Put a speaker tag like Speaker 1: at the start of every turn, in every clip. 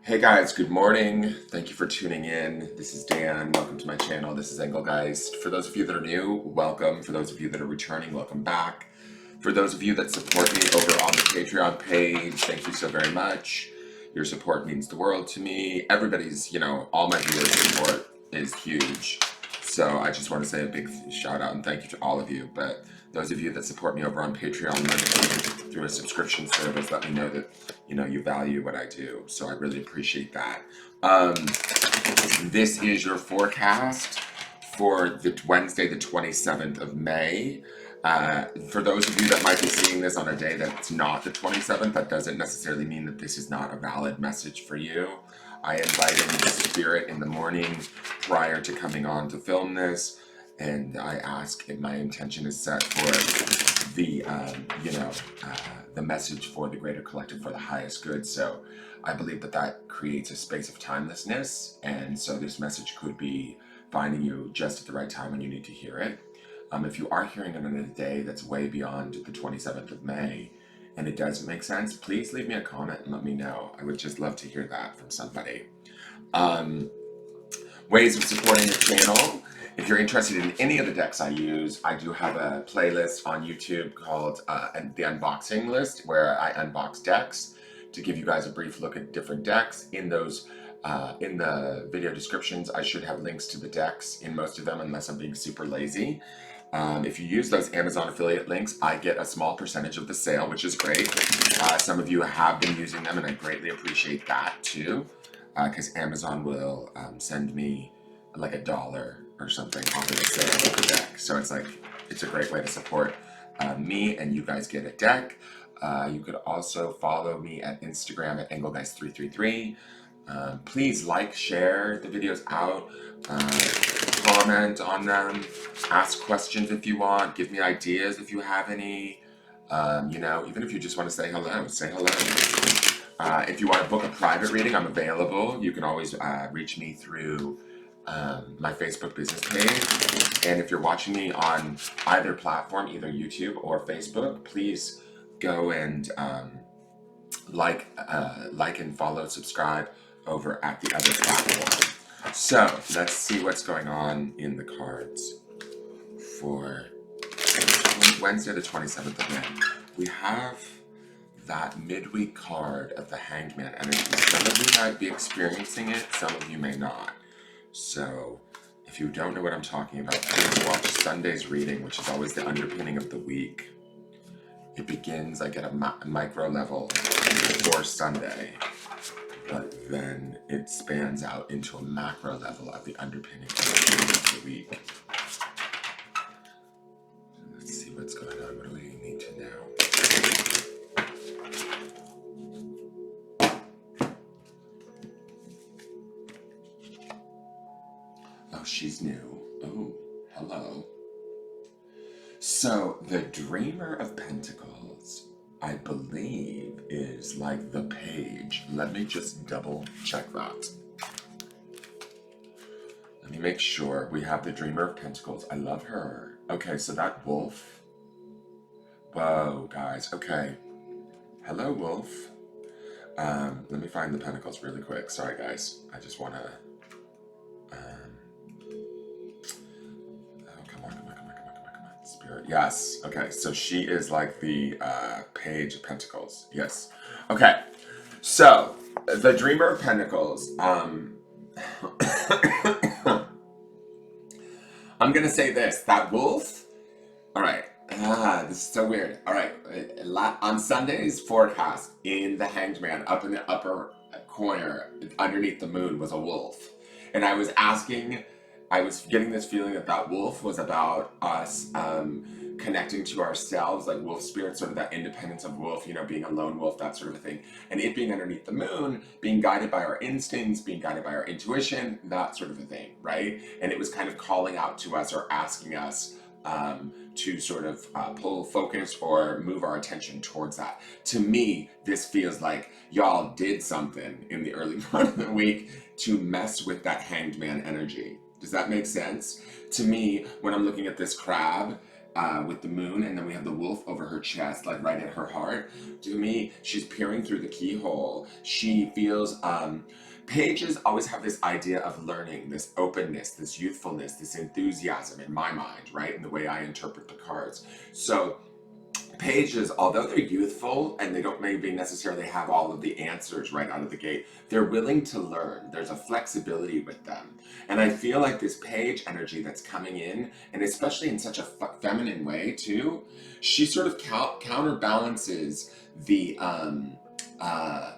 Speaker 1: Hey guys, good morning. Thank you for tuning in. This is Dan. Welcome to my channel. This is Engelgeist. For those of you that are new, welcome. For those of you that are returning, welcome back. For those of you that support me over on the Patreon page, thank you so very much. Your support means the world to me. Everybody's, all my viewers' support is huge. So I just want to say a big shout out and thank you to all of you. But those of you that support me over on Patreon monthly through a subscription service, let me know that you value what I do. So I really appreciate that. This is your forecast for the Wednesday, the 27th of May. For those of you that might be seeing this on a day that's not the 27th, that doesn't necessarily mean that this is not a valid message for you. I invited the spirit in the morning prior to coming on to film this, and I ask if my intention is set for the message for the greater collective, for the highest good. So I believe that creates a space of timelessness, and so this message could be finding you just at the right time when you need to hear it. If you are hearing it on a day that's way beyond the 27th of May, and it doesn't make sense, please leave me a comment and let me know. I would just love to hear that from somebody. Ways of supporting the channel. If you're interested in any of the decks I use, I do have a playlist on YouTube called the Unboxing List, where I unbox decks to give you guys a brief look at different decks. In those, in the video descriptions, I should have links to the decks in most of them, unless I'm being super lazy. If you use those Amazon affiliate links, I get a small percentage of the sale, which is great. Some of you have been using them, and I greatly appreciate that too, because Amazon will send me like $1 or something off of the sale of the deck. So it's a great way to support me, and you guys get a deck. You could also follow me at Instagram at Engelgeist333. Please share the videos out, comment on them, ask questions if you want, give me ideas if you have any. Even if you just want to say hello, say hello. If you want to book a private reading, I'm available. You can always reach me through my Facebook business page. And if you're watching me on either platform, either YouTube or Facebook, please go and like and follow, subscribe over at the other platform. So let's see what's going on in the cards for Wednesday the 27th of May. We have that midweek card of the Hanged Man energy. Some of you might be experiencing it, some of you may not. So if you don't know what I'm talking about, please watch Sunday's reading, which is always the underpinning of the week. It begins at a micro level for Sunday, but then it spans out into a macro level of the underpinning of the week. Let's see what's going on. What do we need to know? Oh, she's new. Oh, hello. So, the Dreamer of Pentacles, I believe, is like the page. Let me just double check that. Let me make sure we have the Dreamer of Pentacles. I love her. Okay, so that wolf. Whoa, guys. Okay. Hello, wolf. Let me find the pentacles really quick. Sorry, guys. I just want to... Spirit. Yes. Okay. So she is like the Page of Pentacles. Yes. Okay. So the Dreamer of Pentacles. I'm gonna say this. That wolf. All right. This is so weird. All right. On Sunday's forecast, in the Hanged Man, up in the upper corner, underneath the moon, was a wolf, and I was getting this feeling that wolf was about us connecting to ourselves, like wolf spirit, sort of that independence of wolf, being a lone wolf, that sort of a thing. And it being underneath the moon, being guided by our instincts, being guided by our intuition, that sort of a thing, right? And it was kind of calling out to us or asking us to sort of pull focus or move our attention towards that. To me, this feels like y'all did something in the early part of the week to mess with that Hanged Man energy. Does that make sense? To me, when I'm looking at this crab, with the moon, and then we have the wolf over her chest, like right at her heart. To me, she's peering through the keyhole. She feels, pages always have this idea of learning, this openness, this youthfulness, this enthusiasm in my mind, right? In the way I interpret the cards. So pages, although they're youthful and they don't maybe necessarily have all of the answers right out of the gate, they're willing to learn. There's a flexibility with them. And I feel like this page energy that's coming in, and especially in such a feminine way too, she sort of counterbalances the uh,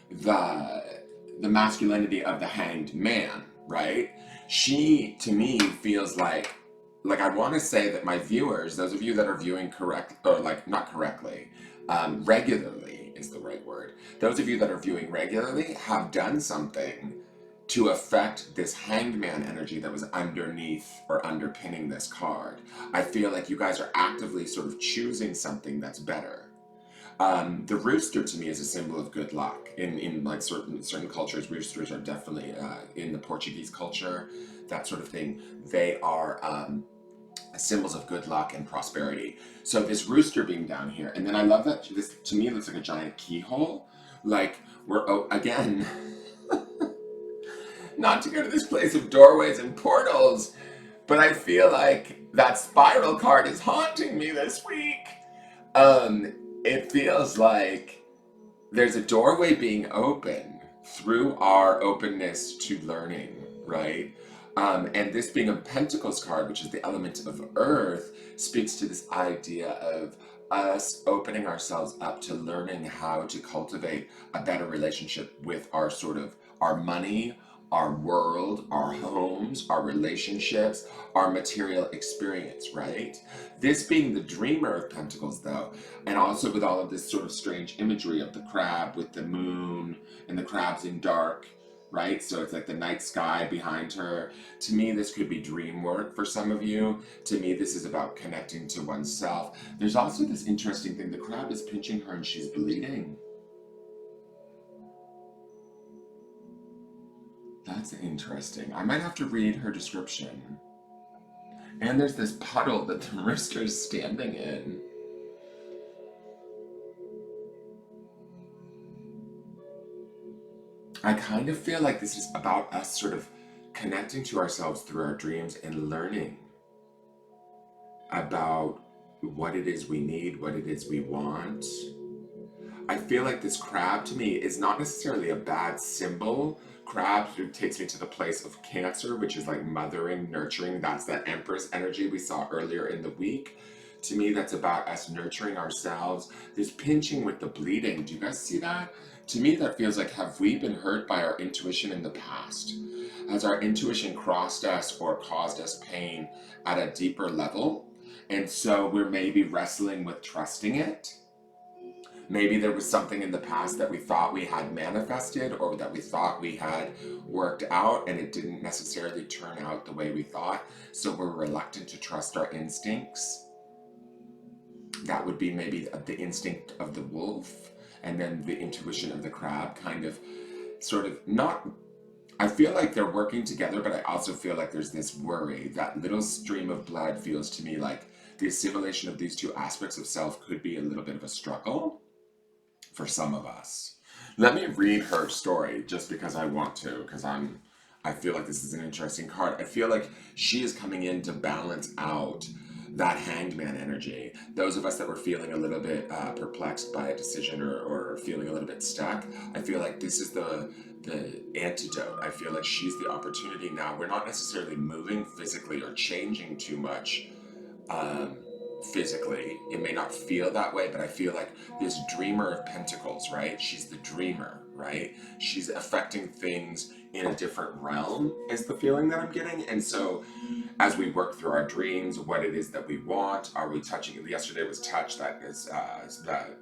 Speaker 1: the the masculinity of the hanged man, right? She, to me, feels like I want to say that my viewers, those of you that are viewing correct, or like not correctly, regularly is the right word. Those of you that are viewing regularly have done something to affect this hanged man energy that was underneath or underpinning this card. I feel like you guys are actively sort of choosing something that's better. The rooster to me is a symbol of good luck. In like certain cultures, roosters are definitely in the Portuguese culture, that sort of thing. They are symbols of good luck and prosperity. So this rooster being down here, and then I love that this to me looks like a giant keyhole. Like we're again, not to go to this place of doorways and portals, but I feel like that spiral card is haunting me this week. It feels like there's a doorway being opened through our openness to learning, right? And this being a Pentacles card, which is the element of earth, speaks to this idea of us opening ourselves up to learning how to cultivate a better relationship with our sort of our money, our world, our homes, our relationships, our material experience, right? This being the dreamer of Pentacles, though, and also with all of this sort of strange imagery of the crab with the moon and the crabs in dark, right? So it's like the night sky behind her. To me, this could be dream work for some of you. To me, this is about connecting to oneself. There's also this interesting thing. The crab is pinching her and she's bleeding. That's interesting. I might have to read her description. And there's this puddle that the rooster's standing in. I kind of feel like this is about us sort of connecting to ourselves through our dreams and learning about what it is we need, what it is we want. I feel like this crab to me is not necessarily a bad symbol. Crab takes me to the place of Cancer, which is like mothering, nurturing. That's that Empress energy we saw earlier in the week. To me, that's about us nurturing ourselves. This pinching with the bleeding. Do you guys see that? To me, that feels like, have we been hurt by our intuition in the past? Has our intuition crossed us or caused us pain at a deeper level? And so we're maybe wrestling with trusting it. Maybe there was something in the past that we thought we had manifested or that we thought we had worked out and it didn't necessarily turn out the way we thought. So we're reluctant to trust our instincts. That would be maybe the instinct of the wolf, and then the intuition of the crab, kind of sort of not. I feel like they're working together, but I also feel like there's this worry. That little stream of blood feels to me like the assimilation of these two aspects of self could be a little bit of a struggle for some of us. Let me read her story just because I want to, because I feel like this is an interesting card. I feel like she is coming in to balance out that hanged man energy. Those of us that were feeling a little bit perplexed by a decision or feeling a little bit stuck, I feel like this is the antidote. I feel like she's the opportunity now. We're not necessarily moving physically or changing too much physically. It may not feel that way, but I feel like this dreamer of pentacles, right? She's the dreamer, right? She's affecting things in a different realm is the feeling that I'm getting. And so as we work through our dreams, what it is that we want, are we touching, yesterday was touch, that is that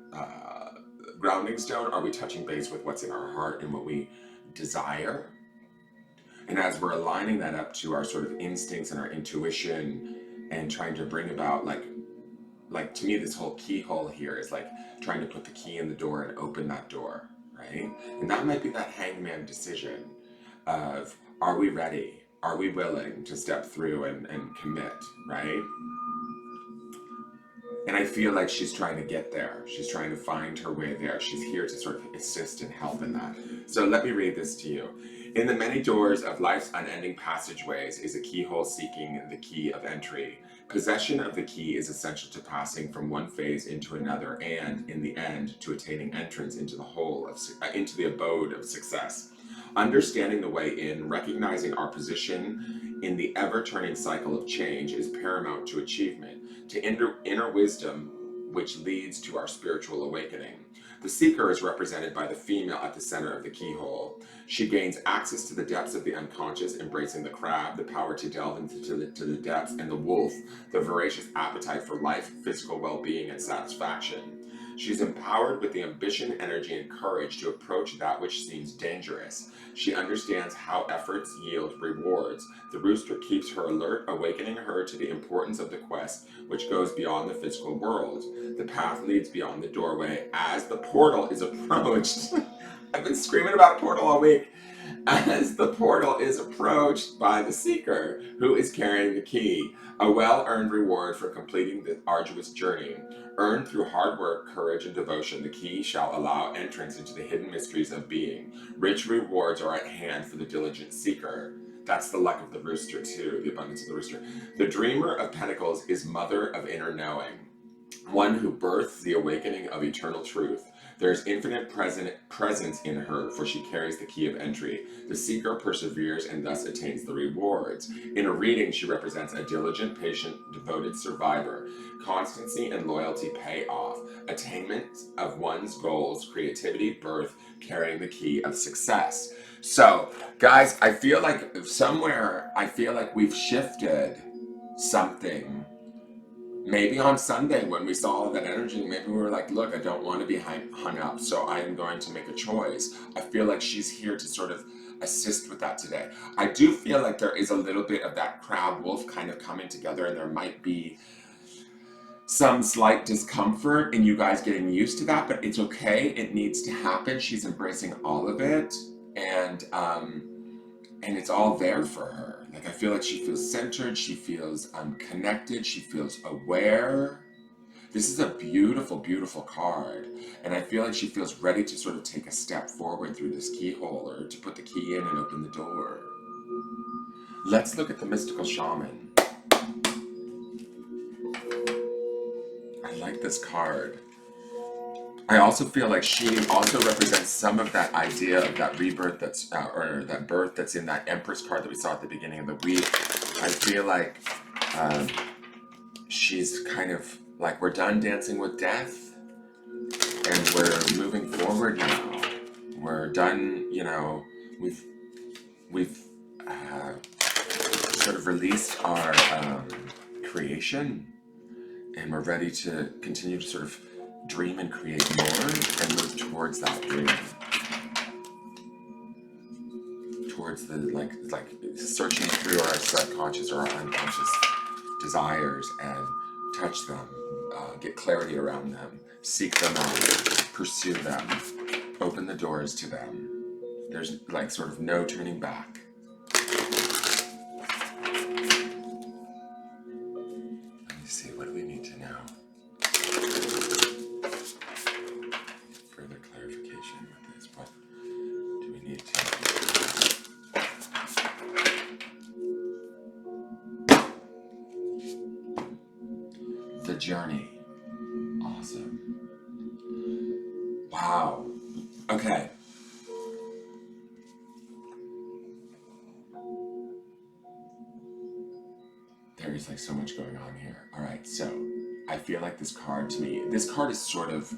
Speaker 1: grounding stone. Are we touching base with what's in our heart and what we desire? And as we're aligning that up to our sort of instincts and our intuition and trying to bring about like to me, this whole keyhole here is like trying to put the key in the door and open that door, right? And that might be that hangman decision of, are we ready? Are we willing to step through and commit, right? And I feel like she's trying to get there. She's trying to find her way there. She's here to sort of assist and help in that. So let me read this to you. In the many doors of life's unending passageways is a keyhole seeking the key of entry. Possession of the key is essential to passing from one phase into another and, in the end, to attaining entrance into into the abode of success. Understanding the way in, recognizing our position in the ever-turning cycle of change is paramount to achievement, to inner wisdom which leads to our spiritual awakening. The seeker is represented by the female at the center of the keyhole. She gains access to the depths of the unconscious, embracing the crab, the power to delve into the depths, and the wolf, the voracious appetite for life, physical well-being, and satisfaction. She's empowered with the ambition, energy, and courage to approach that which seems dangerous. She understands how efforts yield rewards. The rooster keeps her alert, awakening her to the importance of the quest, which goes beyond the physical world. The path leads beyond the doorway as the portal is approached. I've been screaming about a portal all week. As the portal is approached by the seeker, who is carrying the key, a well-earned reward for completing the arduous journey. Earned through hard work, courage, and devotion, the key shall allow entrance into the hidden mysteries of being. Rich rewards are at hand for the diligent seeker. That's the luck of the rooster too, the abundance of the rooster. The dreamer of pentacles is mother of inner knowing, one who births the awakening of eternal truth. There is infinite presence in her, for she carries the key of entry. The seeker perseveres and thus attains the rewards. In a reading, she represents a diligent, patient, devoted survivor. Constancy and loyalty pay off. Attainment of one's goals, creativity, birth, carrying the key of success. So, guys, I feel like we've shifted something. Maybe on Sunday when we saw all that energy, maybe we were like, look, I don't want to be hung up, so I am going to make a choice. I feel like she's here to sort of assist with that today. I do feel like there is a little bit of that crab wolf kind of coming together, and there might be some slight discomfort in you guys getting used to that, but it's okay. It needs to happen. She's embracing all of it, and it's all there for her. Like, I feel like she feels centered, she feels connected, she feels aware. This is a beautiful, beautiful card. And I feel like she feels ready to sort of take a step forward through this keyhole, or to put the key in and open the door. Let's look at the mystical shaman. I like this card. I also feel like she also represents some of that idea of that rebirth or that birth that's in that Empress card that we saw at the beginning of the week. I feel like she's kind of like, we're done dancing with death and we're moving forward now. We're done, we've sort of released our creation, and we're ready to continue to sort of dream and create more and move towards that dream, towards the like searching through our subconscious or our unconscious desires and touch them, get clarity around them, seek them out, pursue them, open the doors to them. There's like sort of no turning back. Let me see, what do we need to know? Further clarification with this. What do we need to? The journey. Awesome. Wow. Okay. There is like so much going on here. All right, so I feel like this card is sort of,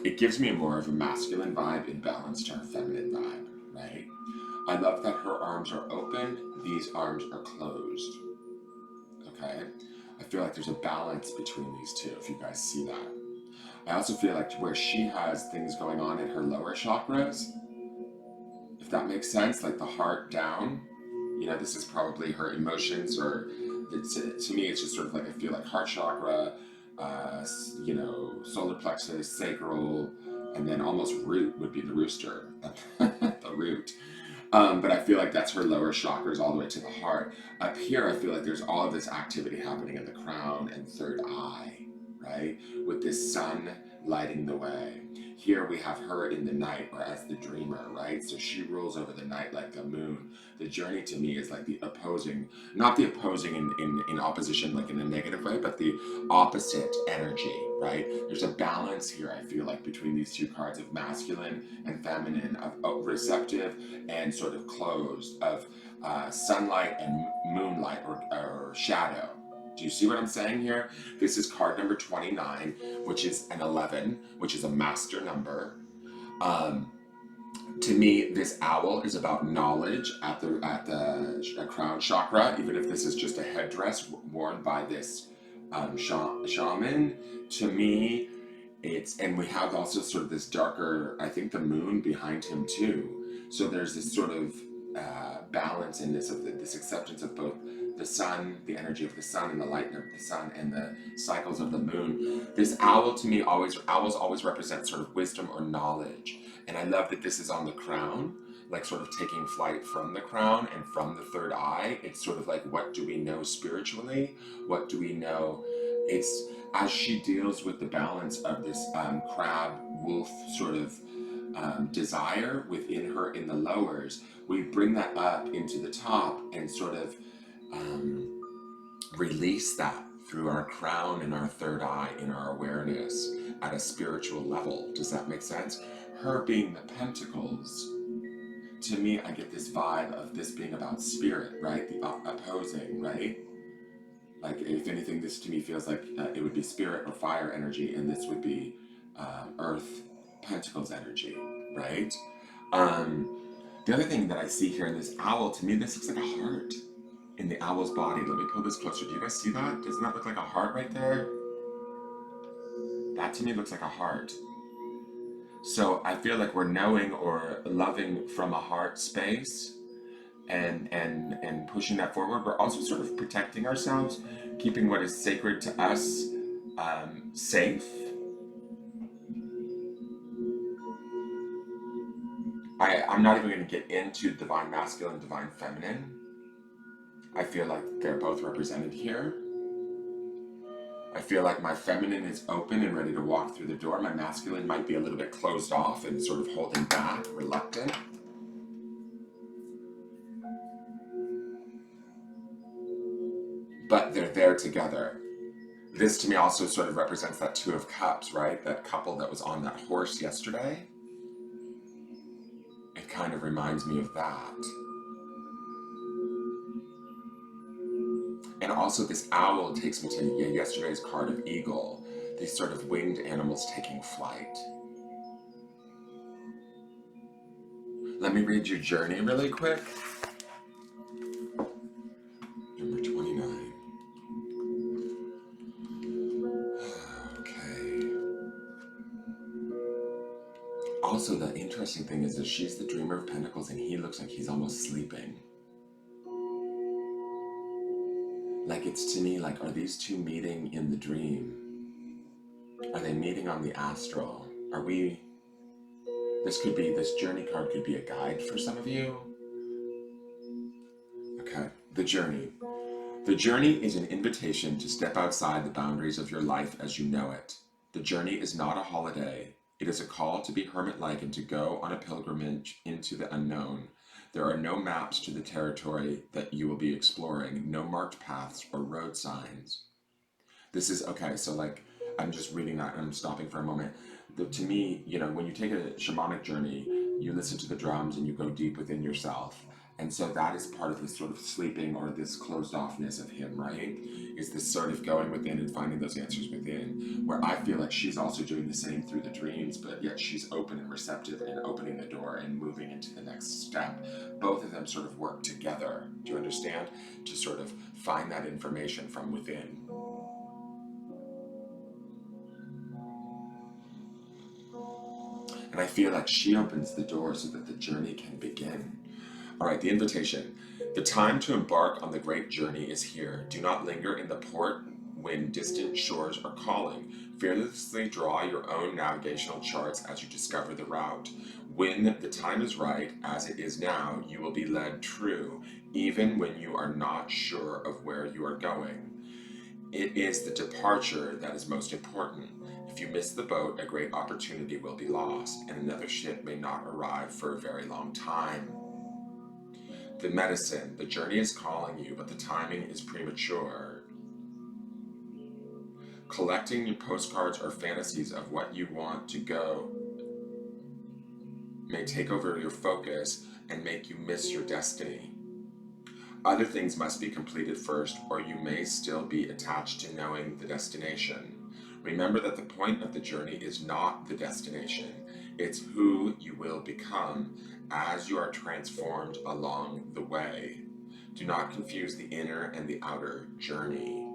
Speaker 1: it gives me more of a masculine vibe in balance to her feminine vibe, right? I love that her arms are open, these arms are closed, okay? I feel like there's a balance between these two, if you guys see that. I also feel like where she has things going on in her lower chakras, if that makes sense, like the heart down, this is probably her emotions, or to me, it's just sort of like, I feel like heart chakra, solar plexus, sacral, and then almost root would be the rooster, the root. But I feel like that's her lower chakras all the way to the heart. Up here, I feel like there's all of this activity happening in the crown and third eye. right? With this sun lighting the way. Here we have her in the night, or as the dreamer, right? So she rules over the night like the moon. The journey to me is like the opposing, not the opposing in opposition like in a negative way, but the opposite energy, right? There's a balance here, I feel like, between these two cards of masculine and feminine, of receptive and sort of closed, of sunlight and moonlight, or shadow. Do you see what I'm saying here? This is card number 29, which is an 11, which is a master number. Um, to me, this owl is about knowledge at the crown chakra, even if this is just a headdress worn by this shaman. To me, and we have also sort of this darker, I think the moon behind him too. So there's this sort of balance in this, of this acceptance of both the sun, the energy of the sun, and the light of the sun, and the cycles of the moon. This owl, to me, owls always represent sort of wisdom or knowledge. And I love that this is on the crown, like sort of taking flight from the crown and from the third eye. It's sort of like, what do we know spiritually? What do we know? It's as she deals with the balance of this crab wolf sort of desire within her in the lowers, we bring that up into the top and sort of release that through our crown and our third eye in our awareness at a spiritual level. Does that make sense? Her being the pentacles, to me, I get this vibe of this being about spirit, right? The opposing, right? Like, if anything, this to me feels like it would be spirit or fire energy, and this would be earth, pentacles energy, right? The other thing that I see here in this owl, to me, this looks like a heart in the owl's body. Let me pull this closer. Do you guys see that? Doesn't that look like a heart right there? That to me looks like a heart. So I feel like we're knowing or loving from a heart space, and pushing that forward. We're also sort of protecting ourselves, keeping what is sacred to us safe. I'm not even going to get into divine masculine, divine feminine. I feel like they're both represented here. I feel like my feminine is open and ready to walk through the door. My masculine might be a little bit closed off and sort of holding back, reluctant. But they're there together. This to me also sort of represents that Two of Cups, right? That couple that was on that horse yesterday. It kind of reminds me of that. And also this owl takes me to yesterday's card of eagle. These sort of winged animals taking flight. Let me read your journey really quick. Number 29. Okay. Also, the interesting thing is that she's the dreamer of pentacles and he looks like he's almost sleeping. Like, it's to me like, are these two meeting in the dream? Are they meeting on the astral? This journey card could be a guide for some of you. Okay, the journey. The journey is an invitation to step outside the boundaries of your life as you know it. The journey is not a holiday. It is a call to be hermit-like and to go on a pilgrimage into the unknown. There are no maps to the territory that you will be exploring, no marked paths or road signs. This is, okay, so like, I'm just reading that and I'm stopping for a moment. To me, when you take a shamanic journey, you listen to the drums and you go deep within yourself. And so that is part of this sort of sleeping or this closed offness of him, right? Is this sort of going within and finding those answers within, where I feel like she's also doing the same through the dreams, but yet she's open and receptive and opening the door and moving into the next step. Both of them sort of work together, do you understand? To sort of find that information from within. And I feel like she opens the door so that the journey can begin. All right, the invitation. The time to embark on the great journey is here. Do not linger in the port when distant shores are calling. Fearlessly draw your own navigational charts as you discover the route. When the time is right, as it is now, you will be led true, even when you are not sure of where you are going. It is the departure that is most important. If you miss the boat, a great opportunity will be lost, and another ship may not arrive for a very long time. The medicine, the journey is calling you, but the timing is premature. Collecting your postcards or fantasies of what you want to go may take over your focus and make you miss your destiny. Other things must be completed first, or you may still be attached to knowing the destination. Remember that the point of the journey is not the destination. It's who you will become as you are transformed along the way. Do not confuse the inner and the outer journey.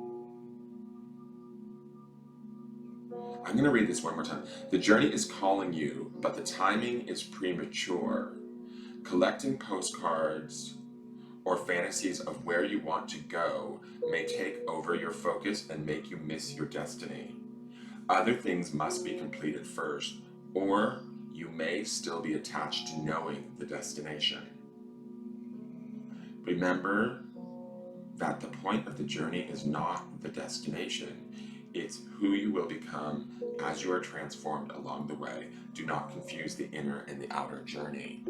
Speaker 1: I'm going to read this one more time. The journey is calling you, but the timing is premature. Collecting postcards or fantasies of where you want to go may take over your focus and make you miss your destiny. Other things must be completed first, or you may still be attached to knowing the destination. Remember that the point of the journey is not the destination. It's who you will become as you are transformed along the way. Do not confuse the inner and the outer journey.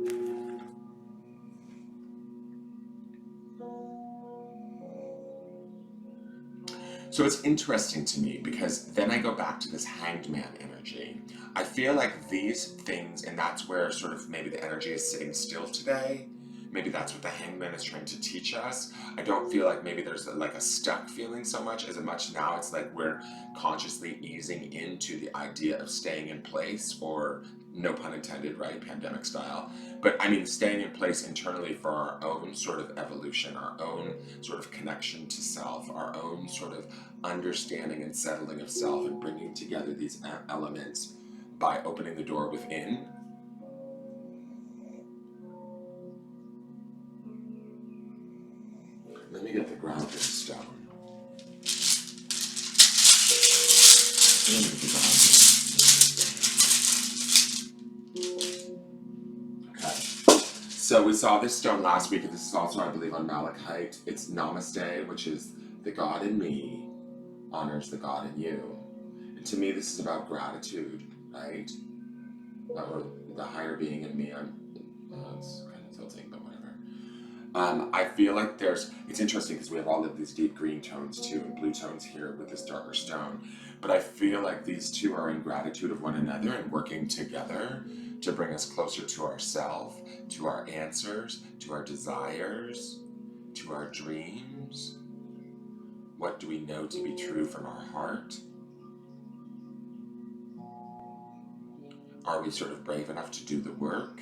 Speaker 1: So it's interesting to me because then I go back to this hanged man energy. I feel like these things, and that's where sort of maybe the energy is sitting still today. Maybe that's what the hanged man is trying to teach us. I don't feel like maybe there's like a stuck feeling so much as much now it's like we're consciously easing into the idea of staying in place, or no pun intended, right? Pandemic style. But I mean, staying in place internally for our own sort of evolution, our own sort of connection to self, our own sort of understanding and settling of self, and bringing together these elements by opening the door within. Let me get the grounding stone. Okay. So we saw this stone last week, and this is also, I believe, on malachite. It's Namaste, which is the God in me honors the God in you. And to me, this is about gratitude, right? Or the higher being in me. It's kind of tilting, but whatever. I feel like it's interesting because we have all of these deep green tones too, and blue tones here with this darker stone. But I feel like these two are in gratitude of one another and working together to bring us closer to ourselves, to our answers, to our desires, to our dreams. What do we know to be true from our heart? Are we sort of brave enough to do the work?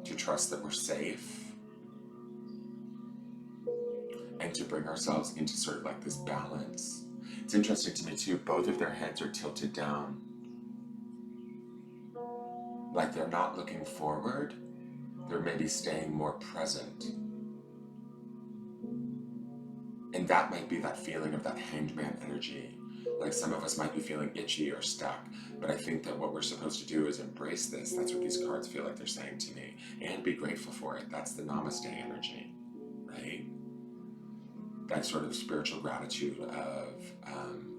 Speaker 1: To trust that we're safe? And to bring ourselves into sort of like this balance. It's interesting to me too, both of their heads are tilted down. Like they're not looking forward, they're maybe staying more present. And that might be that feeling of that hanged man energy. Like some of us might be feeling itchy or stuck, but I think that what we're supposed to do is embrace this. That's what these cards feel like they're saying to me. And be grateful for it. That's the Namaste energy, right? That sort of spiritual gratitude of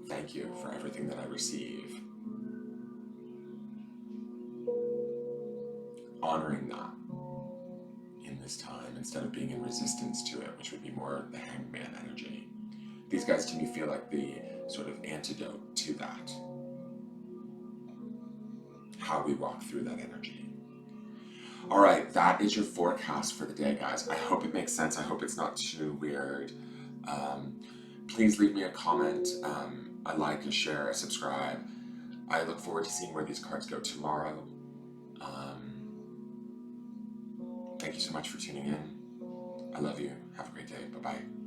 Speaker 1: thank you for everything that I receive. Honoring that in this time instead of being in resistance to it, which would be more the hanged man energy. These guys to me feel like the sort of antidote to that. How we walk through that energy. All right, that is your forecast for the day, guys. I hope it makes sense. I hope it's not too weird. Please leave me a comment, a like, a share, a subscribe. I look forward to seeing where these cards go tomorrow. Thank you so much for tuning in. I love you. Have a great day. Bye-bye.